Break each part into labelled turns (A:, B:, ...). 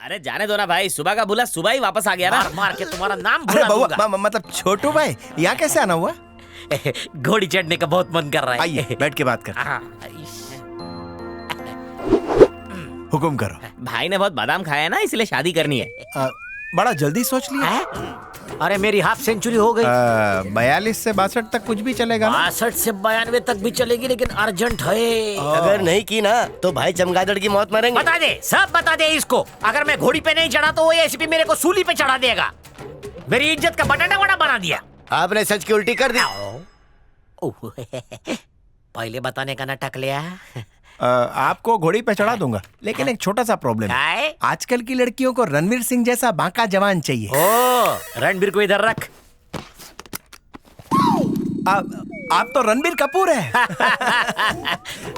A: अरे जाने दो ना भाई, सुबह का बोला सुबह ही वापस आ गया ना।
B: मार मार के तुम्हारा नाम
C: अरे
B: भुला दूंगा।
C: मतलब छोटू भाई यहाँ कैसे आना हुआ?
B: घोड़ी चढ़ने का बहुत मन कर रहा है।
C: आइए बैठ के बात कर।
B: हाँ,
C: हुकुम करो।
A: भाई ने बहुत बादाम खाया है ना, इसलिए शादी करनी है।
C: बड़ा जल्दी सोच लिया।
B: अरे मेरी हाफ सेंचुरी हो गई।
C: 42 से 62 तक कुछ भी चलेगा ना?
B: 62 से 92 तक भी चलेगी, लेकिन अर्जेंट है।
D: अगर नहीं की ना तो भाई चमगादड़ की मौत मरेंगे।
B: बता दे, सब बता दे इसको। अगर मैं घोड़ी पे नहीं चढ़ा तो वो एसीपी मेरे को सूली पे चढ़ा देगा। मेरी इज्जत का बटाटा वड़ा बना दिया।
D: आपने सच की उल्टी कर दी।
B: पहले बताने का नाटक लिया।
C: आपको घोड़ी पे चढ़ा दूंगा, लेकिन एक छोटा सा प्रॉब्लम है। आजकल की लड़कियों को रणवीर सिंह जैसा बांका जवान चाहिए।
B: ओ, रणबीर को इधर रख।
C: आप तो रणबीर कपूर है।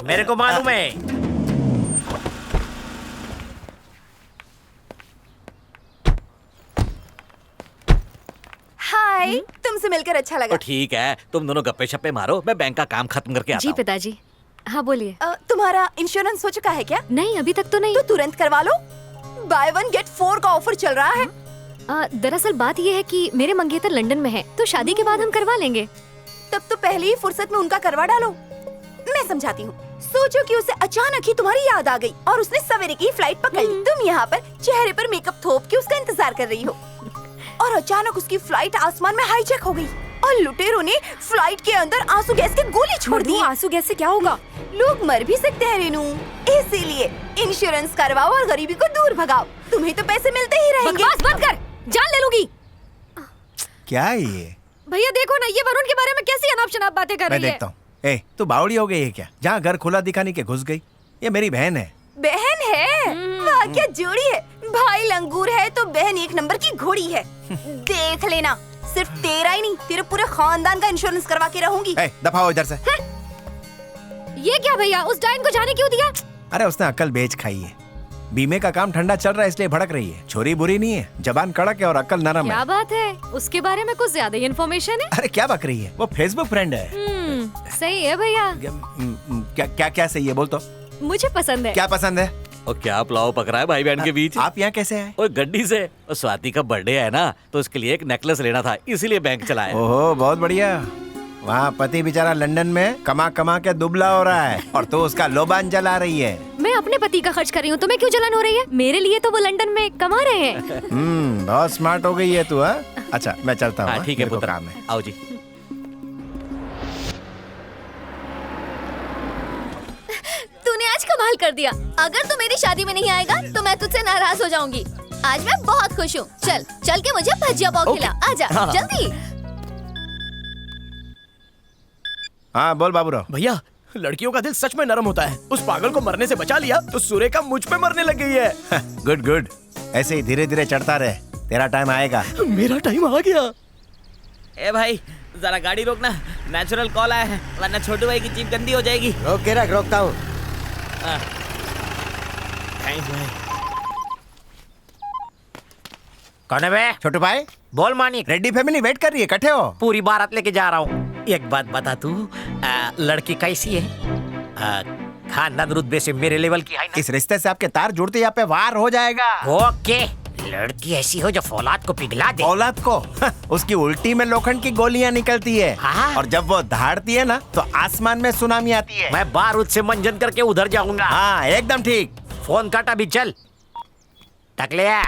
B: मेरे को मालूम है।
E: हाय, तुमसे मिलकर अच्छा लगा।
B: ठीक है, तुम दोनों गप्पे शप्पे मारो, मैं बैंक का काम खत्म करके आता
F: जी
B: हूँ।
F: पिताजी। हाँ बोलिए।
E: तुम्हारा इंश्योरेंस हो चुका है क्या?
F: नहीं अभी तक तो नहीं।
E: तो तुरंत करवा लो, बाय 1 गेट 4 का ऑफर चल रहा है।
F: दरअसल बात ये है कि मेरे मंगेतर लंदन में है, तो शादी के बाद हम करवा लेंगे।
E: तब तो पहले ही फुर्सत में उनका करवा डालो। मैं समझाती हूँ। सोचो कि उसे अचानक ही तुम्हारी याद आ गई और उसने सवेरे की फ्लाइट पकड़ ली। तुम यहाँ पर चेहरे पर मेकअप थोप के उसका इंतजार कर रही हो और अचानक उसकी फ्लाइट आसमान में हाईजैक हो गई और लुटेरों ने फ्लाइट के अंदर आंसू गैस की गोली छोड़ दी।
F: आंसू गैस से क्या होगा?
E: लोग मर भी सकते हैं रेनू, इसीलिए इंश्योरेंस करवाओ और गरीबी को दूर भगाओ। तुम्हें तो पैसे मिलते ही रहेंगे।
F: बकवास बंद कर, जान ले लूंगी।
C: क्या है ये?
F: भैया देखो ना, ये वरुण के बारे में कैसी अनाप शनाप बातें कर
C: मैं
F: रही है।
C: देखता हूँ। ए, तू बावड़ी हो गई है क्या? जहाँ घर खुला दिखा नहीं के घुस गई। ये मेरी बहन है।
E: बहन है? वाह क्या जोड़ी है। भाई लंगूर है तो बहन एक नंबर की घोड़ी है। देख लेना, सिर्फ तेरा ही नहीं, तेरे पूरे खानदान का इंश्योरेंस करवा के रहूंगी।
C: दफा हो इधर से।
F: ये क्या भैया, उस डायन को जाने क्यों दिया?
C: अरे उसने अकल बेच खाई है। बीमे का काम ठंडा चल रहा है इसलिए भड़क रही है। छोरी बुरी नहीं है, जबान कड़क है और अकल नरम है।
F: क्या बात है, उसके बारे में कुछ ज्यादा ही इन्फॉर्मेशन है।
C: अरे क्या बक रही है, वो फेसबुक फ्रेंड है।
F: सही है भैया।
C: क्या क्या क्या सही है, बोल तो।
F: मुझे पसंद है।
C: क्या पसंद है?
B: और क्या प्लाव पकड़ा है भाई बहन के बीच?
C: आप यहाँ कैसे आए?
B: और गड्डी से। और स्वाति का बर्थडे है ना, तो उसके लिए एक नेकलेस लेना था, इसीलिए बैंक चला है।
C: ओहो बहुत बढ़िया। वहाँ पति बेचारा लंदन में कमा कमा के दुबला हो रहा है और तो उसका लोबान जला रही है।
F: मैं अपने पति का खर्च कर रही हूँ, तुम्हें क्यों जलन हो रही है? मेरे लिए तो वो लंदन में कमा रहे हैं।
C: बहुत स्मार्ट हो गई है तू। अच्छा मैं चलता हूँ।
B: ठीक है
C: मेरे को
B: पुत्र,
C: काम है।
B: आओ जी।
E: तूने आज कमाल कर दिया। अगर तू मेरी शादी में नहीं आएगा तो मैं तुझसे नाराज हो जाऊंगी। आज मैं बहुत खुश हूँ। चल चल के मुझे भजिया पाव खिला। आजा जल्दी।
C: हाँ बोल बाबूराव।
D: भैया लड़कियों का दिल सच में नरम होता है। उस पागल को मरने से बचा लिया तो सूर्य का मुझ पे मरने लग गई है।
C: गुड गुड, ऐसे ही धीरे धीरे चढ़ता रहे, तेरा टाइम आएगा।
D: मेरा टाइम आ गया।
A: ए भाई जरा गाड़ी रोकना, नेचुरल कॉल आया है, वरना छोटू भाई की जीप गंदी हो जाएगी।
D: रोक के रख, रोकता हूँ।
A: थैंक्स भाई।
B: कौन है बे?
C: छोटू भाई
B: बोल मानिक।
C: रेड्डी फैमिली वेट कर रही है, इकट्ठे हो?
B: पूरी बारात लेके जा रहा हूँ। एक बात बता तू, लड़की कैसी है? खानदान रुतबे से मेरे लेवल की है ना?
C: इस रिश्ते से आपके तार जुड़ते यहाँ पे वार हो जाएगा।
B: ओके, लड़की ऐसी हो जो फौलाद को पिघला दे।
C: औलाद को उसकी उल्टी में लोखंड की गोलियां निकलती है।
B: हाँ।
C: और जब वो धाड़ती है ना तो आसमान में सुनामी आती है।
B: मैं बारूद से मंजन करके उधर जाऊंगा।
C: हाँ एकदम ठीक।
B: फोन काटा भी, चल। टकलिया,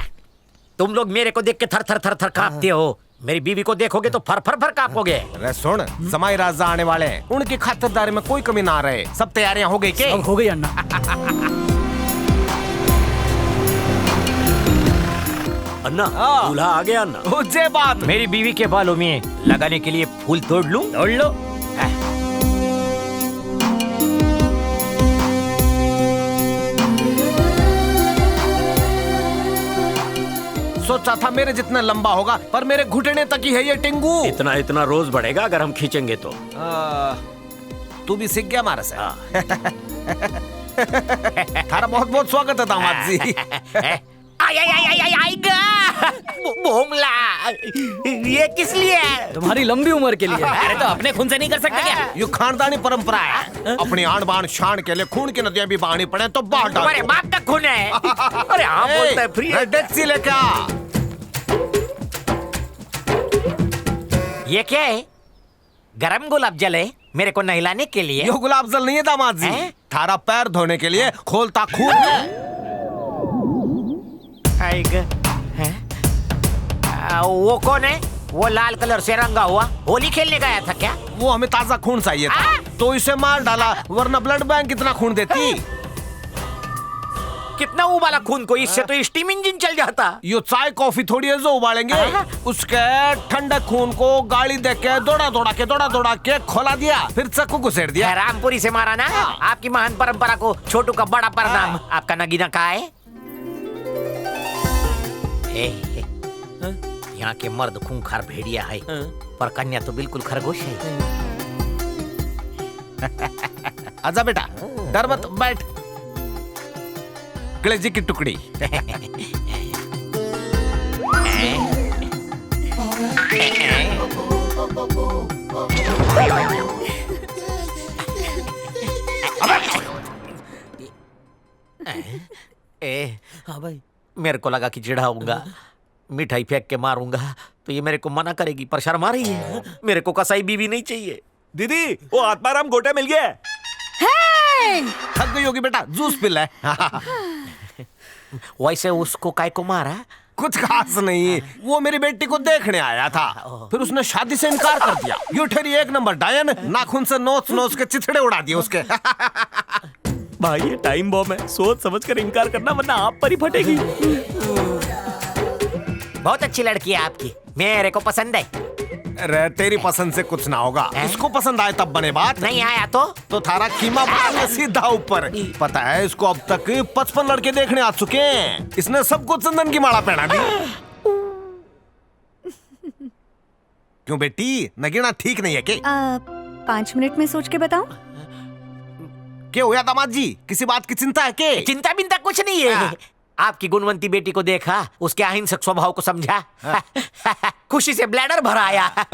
B: तुम लोग मेरे को देख के थर थर थर थर कांपते हो, मेरी बीवी को देखोगे तो फर फर फर कांपोगे।
G: अरे सुन, जमाई राजा आने वाले हैं, उनकी खातिरदारी में कोई कमी ना रहे। सब तैयारियां हो गई क्या?
D: हो गई अन्ना।
B: अन्ना, दूल्हा आ गया अन्ना।
G: मुझे बात
B: मेरी बीवी के बालों में लगाने के लिए फूल तोड़ लूं? तोड़ लो।
G: सोचा था मेरे जितना लंबा होगा, पर मेरे घुटने तक ही है ये टिंगू।
B: इतना इतना रोज बढ़ेगा अगर हम खींचेंगे तो।
G: तू भी सीख गया हमारे से। थारा बहुत बहुत स्वागत है दामाद जी।
B: आएगा। भोमला, ये किस लिए है?
A: तुम्हारी लंबी उम्र के लिए। अरे तो अपने खून से नहीं कर सकते क्या?
G: ये खानदानी परंपरा है। अपनी आन बान शान के लिए खून की नदियां भी बहानी पड़े तो बाहर डाल
B: तुम्हारे बाप का खून है। अरे हाँ बोलता है फ्री है।
G: टैक्सी लेके आ।
B: ये क्या है? गरम गुलाब जल है मेरे को नहलाने के लिए।
G: ये गुलाब जल नहीं है दामाद जी,
B: हैं?
G: थारा पैर धोने के लिए खोलता खून है।
B: वो कौन है? वो लाल कलर से रंगा हुआ होली खेलने गया था क्या?
G: वो हमें ताजा खून चाहिए था तो इसे मार डाला, वरना ब्लड बैंक कितना खून देती।
B: कितना उबाला खून को, इससे तो स्टीम इंजन चल जाता।
G: ये चाय कॉफी थोड़ी है जो उबालेंगे, उसके ठंडे खून को गाड़ी देख के दौड़ा के खोला दिया, फिर चाकू घुसेड़ दिया।
B: रामपुरी से मारा ना। आपकी महान परंपरा को छोटू का बड़ा प्रणाम। आपका नगीना कहाँ है? यहाँ के मर्द खूंखार भेड़िया है, पर कन्या तो बिल्कुल खरगोश है।
G: आजा बेटा, डर मत, बैठ। कलेजी की टुकड़ी।
B: हाँ भाई, मेरे को लगा कि चिढ़ाऊंगा, मिठाई फेंक के मारूंगा तो ये मेरे को मना करेगी, पर शर्मा रही है। मेरे को कसाई बीवी नहीं चाहिए।
H: दीदी, वो आत्माराम गोटा मिल गया है।
G: थक गई होगी बेटा, जूस पी ले।
B: वैसे उसको काय को मारा?
G: कुछ खास नहीं, वो मेरी बेटी को देखने आया था, फिर उसने शादी से इनकार कर दिया। यो ठहरी एक नंबर डायन, नाखून से नोच के चिथड़े उड़ा दिए उसके।
H: भाई ये टाइम बॉम्ब है, सोच समझ कर इनकार करना वरना आप पर ही फटेगी।
B: बहुत अच्छी लड़की है आपकी, मेरे को पसंद है।
G: अरे तेरी पसंद से कुछ ना होगा, इसको पसंद आए तब बने बात।
B: नहीं आया तो
G: थारा कीमा बढ़ा सीधा ऊपर। पता है इसको अब तक 55 लड़के देखने आ चुके हैं, इसने सबको चंदन की माला पहना दी। क्यों बेटी, नगीना ठीक नहीं है के?
E: 5 मिनट में सोच के बताऊं?
G: क्या हुआ दामाद जी, किसी बात की चिंता है के?
B: चिंता बिंता कुछ नहीं है। आपकी गुणवंती बेटी को देखा, उसके अहिंसक स्वभाव को समझा, खुशी से ब्लैडर भरा आया।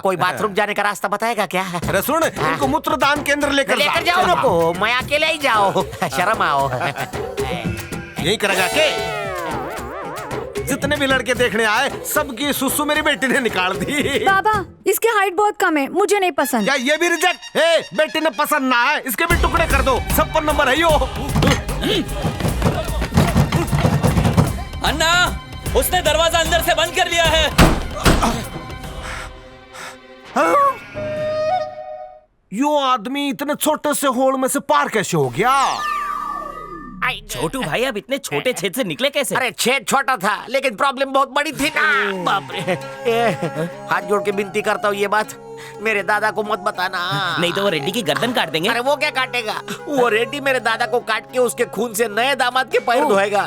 B: कोई बाथरूम जाने का रास्ता बताएगा क्या?
G: अरे सुन, इनको मूत्रदान केंद्र लेकर
B: जाओ नको, मैं अकेले ही जाओ, शर्म आओ।
G: यही करेगा के? जितने भी लड़के देखने आए सबकी सुसु मेरी बेटी ने निकाल दी।
E: बाबा, इसकी हाइट बहुत कम है, मुझे नहीं पसंद।
G: क्या ये भी रिजेक्ट? बेटी ने पसंद ना है, इसके भी टुकड़े कर दो, सब पर नंबर है यो।
A: अन्ना, उसने दरवाजा अंदर से बंद कर लिया है।
G: यो आदमी इतने छोटे से होल में से पार कैसे हो गया?
A: छोटू भाई, अब इतने छोटे छेद से निकले कैसे?
B: अरे छेद छोटा था, लेकिन प्रॉब्लम बहुत बड़ी थी ना। बाप रे, हाथ जोड़ के विनती करता हूँ, ये बात मेरे दादा को मत बताना,
A: नहीं तो वो रेड्डी की गर्दन काट देंगे।
B: अरे वो क्या काटेगा, वो रेड्डी मेरे दादा को काट के उसके खून से नए दामाद के पैर धोएगा।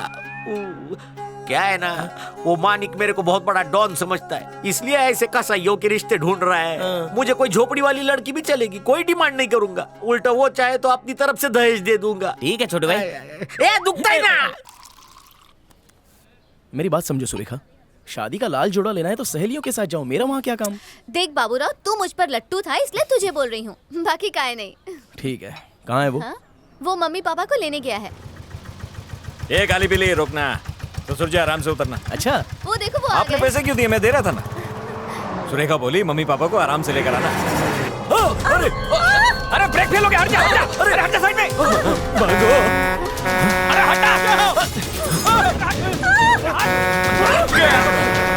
B: क्या है ना, वो मानिक मेरे को बहुत बड़ा डॉन समझता है, इसलिए ऐसे कसाईयों के रिश्ते ढूंढ रहा है। मुझे कोई झोपड़ी वाली लड़की भी चलेगी, कोई डिमांड नहीं करूंगा, उल्टा वो चाहे तो अपनी तरफ से दहेज दे दूंगा।
A: ठीक है छोटू भाई।
B: ए दुखता ही ना।
D: मेरी बात समझो सुरेखा, शादी का लाल जोड़ा लेना है तो सहेलियों के साथ जाओ, मेरा वहाँ क्या काम?
F: देख बाबूराव, तू मुझ पर लट्टू था इसलिए तुझे बोल रही हूँ, बाकी काहे नहीं।
D: ठीक है, कहाँ है वो?
F: हाँ? वो मम्मी पापा को लेने गया है।
H: ए गाली बिली, रोकना तो सुरजे, आराम से उतरना।
D: अच्छा,
F: वो देखो वो आ
H: आपने
F: गए।
H: पैसे क्यों दिए? मैं दे रहा था ना। सुरेखा बोली मम्मी पापा को आराम से लेकर आना। अरे ब्रेक फेल हो गया, हट जा, हट जा। अरे हट जा साइड में। भागो। अरे हट जा।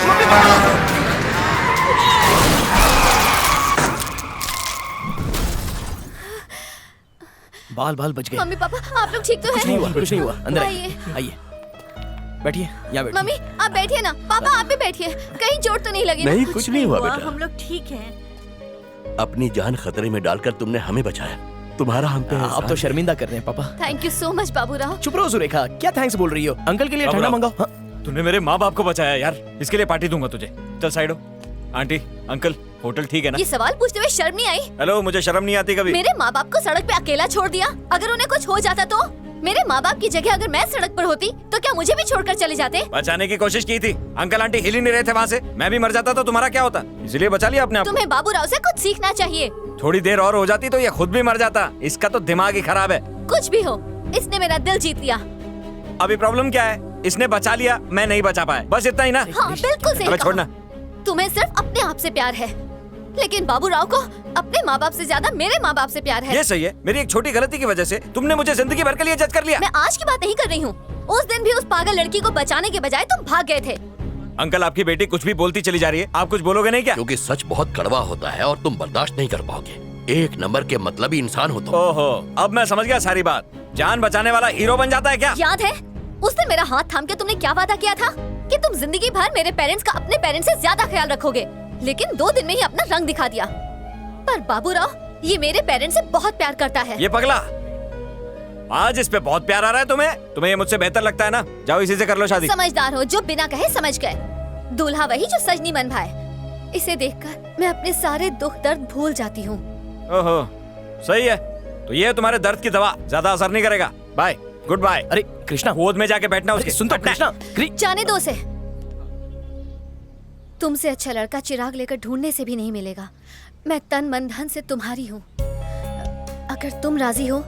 H: Mummy papa.
D: बाल बाल बच गए।
F: मम्मी पापा, आप लोग ठीक तो
D: कुछ नहीं हुआ,
F: हैं?
D: कुछ नहीं हुआ। अंदर
F: आइए।
D: आइए, बैठिए, यहाँ बैठिए।
F: मम्मी आप बैठिए ना, पापा आप भी बैठिए, कहीं चोट तो नहीं लगी?
I: नहीं, कुछ नहीं हुआ बेटा।
E: हम लोग ठीक हैं।
I: अपनी जान खतरे में डालकर तुमने हमें बचाया, तुम्हारा हम पे
D: आप तो शर्मिंदा कर रहे हैं पापा।
F: Thank you so much Baburao.
D: चुप रहो सुरेखा, क्या थैंक्स बोल रही हो? अंकल के लिए ठंडा
H: बाबूराव।
D: मंगाओ। हाँ।
H: तूने मेरे माँ बाप को बचाया यार, इसके लिए पार्टी दूंगा तुझे। चल साइड हो। आंटी, अंकल, होटल ठीक है ना?
F: ये सवाल पूछते हुए शर्म नहीं आई?
H: हेलो, मुझे शर्म नहीं आती कभी?
F: मेरे माँ बाप को सड़क पे अकेला छोड़ दिया, अगर उन्हें कुछ हो जाता तो? मेरे माँ बाप की जगह अगर मैं सड़क पर होती तो क्या मुझे भी छोड़कर चले जाते?
H: बचाने की कोशिश की थी, अंकल आंटी हिल ही नहीं रहे थे वहाँ से। मैं भी मर जाता तो तुम्हारा क्या होता, इसलिए बचा लिया अपने आप को।
F: तुम्हें बाबू राव से कुछ सीखना चाहिए।
H: थोड़ी देर और हो जाती तो ये खुद भी मर जाता। इसका तो दिमाग ही खराब है।
F: कुछ भी हो, इसने मेरा दिल जीत लिया।
H: अभी प्रॉब्लम क्या है? इसने बचा लिया, मैं नहीं बचा पाया, बस इतना ही ना।
F: हाँ बिल्कुल सही
H: अबे
F: कहा।
H: छोड़ना।
F: तुम्हें सिर्फ अपने आप से प्यार है, लेकिन बाबू राव को अपने माँ बाप से ज्यादा मेरे माँ बाप से प्यार है।
H: ये सही है, मेरी एक छोटी गलती की वजह से तुमने मुझे जिंदगी भर के लिए जज कर लिया।
F: मैं आज की बात नहीं कर रही हूँ, उस दिन भी उस पागल लड़की को बचाने के बजाय तुम भाग गए थे।
H: अंकल आपकी बेटी कुछ भी बोलती चली जा रही है, आप कुछ बोलोगे नहीं क्या?
I: क्योंकि सच बहुत कड़वा होता है और तुम बर्दाश्त नहीं कर पाओगे। एक नंबर के मतलबी इंसान हो तुम।
H: ओहो, अब मैं समझ गया सारी बात। जान बचाने वाला हीरो बन जाता है क्या?
F: याद है उस दिन मेरा हाथ थाम के तुमने क्या वादा किया था कि तुम जिंदगी भर मेरे पेरेंट्स का अपने पेरेंट्स से ज्यादा ख्याल रखोगे, लेकिन 2 दिन में ही अपना रंग दिखा दिया। पर बाबू राव ये मेरे पेरेंट्स से बहुत प्यार करता है।
H: ये पगला, आज इस पे बहुत प्यार आ रहा है तुम्हें। तुम्हें ये मुझसे बेहतर लगता है ना? जाओ इसी से कर लो शादी।
F: समझदार हो जो बिना कहे समझ गए। दूल्हा वही जो सजनी मन भाए। इसे देखकर मैं अपने सारे दुख दर्द भूल जाती हूँ।
H: ओहो, सही है। तो ये है तुम्हारे दर्द की दवा, ज्यादा असर नहीं करेगा। Bye, goodbye.
D: अरे कृष्णा,
H: गोद में जाके बैठना उसके।
D: सुन तो कृष्णा।
F: जाने दो उसे। तुमसे अच्छा लड़का चिराग लेकर ढूंढने से भी नहीं मिलेगा। मैं तन मन धन से तुम्हारी हूँ। अगर तुम राजी हो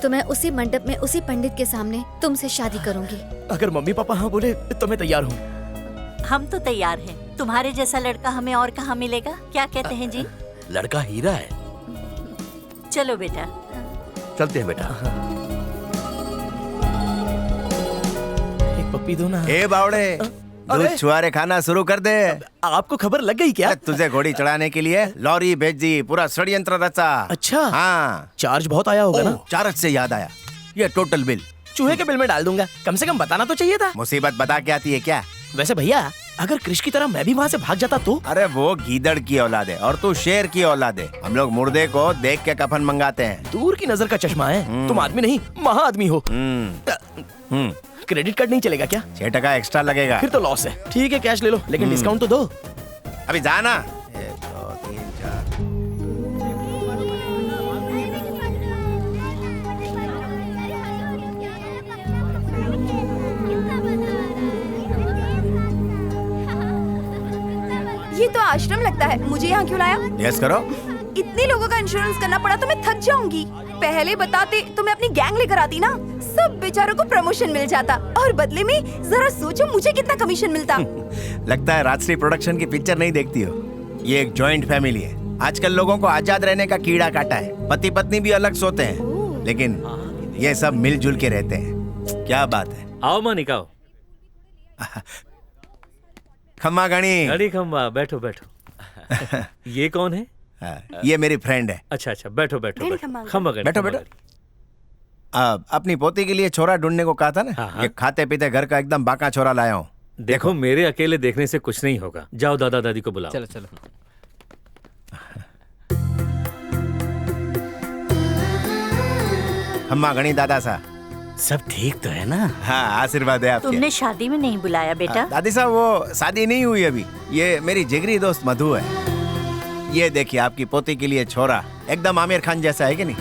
F: तो मैं उसी मंडप में उसी पंडित के सामने तुमसे शादी करूंगी।
D: अगर मम्मी पापा हाँ बोले तो मैं तैयार हूँ।
J: हम तो तैयार हैं। तुम्हारे जैसा लड़का हमें और कहाँ मिलेगा? क्या कहते हैं जी?
I: लड़का हीरा है।
J: चलो बेटा,
I: चलते हैं बेटा।
D: एक पप्पी दो ना।
C: ए बावड़े, दूध छुआरे खाना शुरू कर दे।
D: आपको खबर लग गई क्या?
C: तुझे घोड़ी चढ़ाने के लिए लॉरी भेज दी, पूरा षड्यंत्र रचा।
D: अच्छा।
C: हाँ,
D: चार्ज बहुत आया होगा ना?
C: चार्ज से याद आया, ये टोटल बिल
D: चूहे के बिल में डाल दूंगा। कम से कम बताना तो चाहिए था।
C: मुसीबत बता के आती है क्या?
D: वैसे भैया, अगर कृष की तरह मैं भी वहाँ से भाग जाता तो?
C: अरे वो गीदड़ की औलाद है और तू शेर की औलाद है। हम लोग मुर्दे को देख के कफन मंगाते हैं।
D: दूर की नजर का चश्मा है। तुम आदमी नहीं महा आदमी हो। क्रेडिट कार्ड नहीं चलेगा क्या?
C: 6% एक्स्ट्रा लगेगा।
D: फिर तो लॉस है। ठीक है, कैश ले लो, लेकिन डिस्काउंट तो दो।
C: अभी जाना। 1 2 3 4।
E: ये तो आश्रम लगता है। मुझे यहाँ क्यों लाया?
C: यस करो।
E: इतने लोगों का इंश्योरेंस करना पड़ा तो मैं थक जाऊंगी। पहले बताते तो मैं अपनी गैंग लेकर आती ना। सब बेचारों को प्रमोशन मिल जाता और बदले में जरा सोचो मुझे कितना कमीशन मिलता।
C: लगता है राजश्री प्रोडक्शन की पिक्चर नहीं देखती हो। ये एक जॉइंट फैमिली है। आजकल लोगों को आजाद रहने का कीड़ा काटा है। पति पत्नी भी अलग सोते हैं, लेकिन ये सब मिलजुल के रहते हैं। क्या बात है।
K: आओ मानिक आओ।
C: खम्मा गणी।
K: अरे खम्मा, बैठो बैठो। ये कौन है?
C: ये मेरी फ्रेंड है।
K: अच्छा अच्छा, बैठो बैठो खम्मा गणी,
C: बैठो बैठो। अपनी पोती के लिए छोरा ढूंढने को कहा था ना।
K: हाँ, हाँ।
C: ये खाते पीते घर का एकदम बाका छोरा लाया हूँ।
K: देखो मेरे अकेले देखने से कुछ नहीं होगा। जाओ दादा दादी को बुलाओ।
A: चलो चलो।
C: खम्मा गणी दादा सा
G: सब ठीक तो है ना?
C: हाँ, आशीर्वाद है आपके।
J: तुमने शादी में नहीं बुलाया बेटा?
C: दादी साहब वो शादी नहीं हुई अभी। ये मेरी जिगरी दोस्त मधु है। ये देखिए आपकी पोती के लिए छोरा एकदम आमिर खान जैसा है कि नहीं?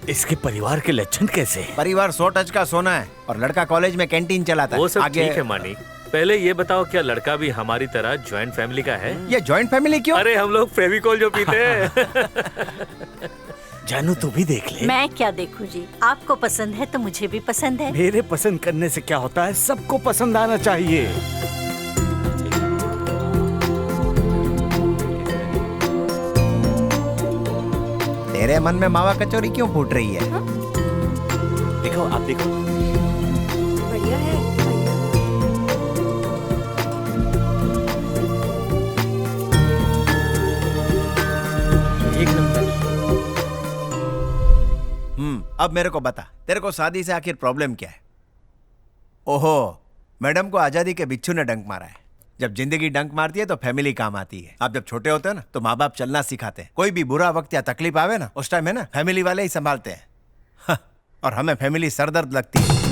G: इसके परिवार के लक्षण कैसे हैं?
C: परिवार 100 टच का सोना है और लड़का कॉलेज में कैंटीन चलाता है।
K: वो सब ठीक है मानिक। पहले ये बताओ, क्या लड़का भी हमारी तरह ज्वाइंट फैमिली का है?
C: ये ज्वाइंट फैमिली क्यों?
K: अरे हम लोग फेविकोल जो पीते हैं।
G: जानू तू भी देख ले।
J: मैं क्या देखूं जी, आपको पसंद है तो मुझे भी पसंद है।
G: मेरे पसंद करने से क्या होता है, सबको पसंद आना चाहिए।
C: तेरे मन में मावा कचौरी क्यों फूट रही है?
K: देखो आप देखो।
E: बढ़िया है।
K: एक नंबर।
C: अब मेरे को बता, तेरे को शादी से आखिर प्रॉब्लम क्या है? ओहो, मैडम को आजादी के बिच्छू ने डंक मारा है। जब जिंदगी डंक मारती है तो फैमिली काम आती है। आप जब छोटे होते हो ना तो माँ बाप चलना सिखाते हैं। कोई भी बुरा वक्त या तकलीफ आवे ना, उस टाइम है ना फैमिली वाले ही संभालते हैं। और हमें फैमिली सरदर्द लगती है।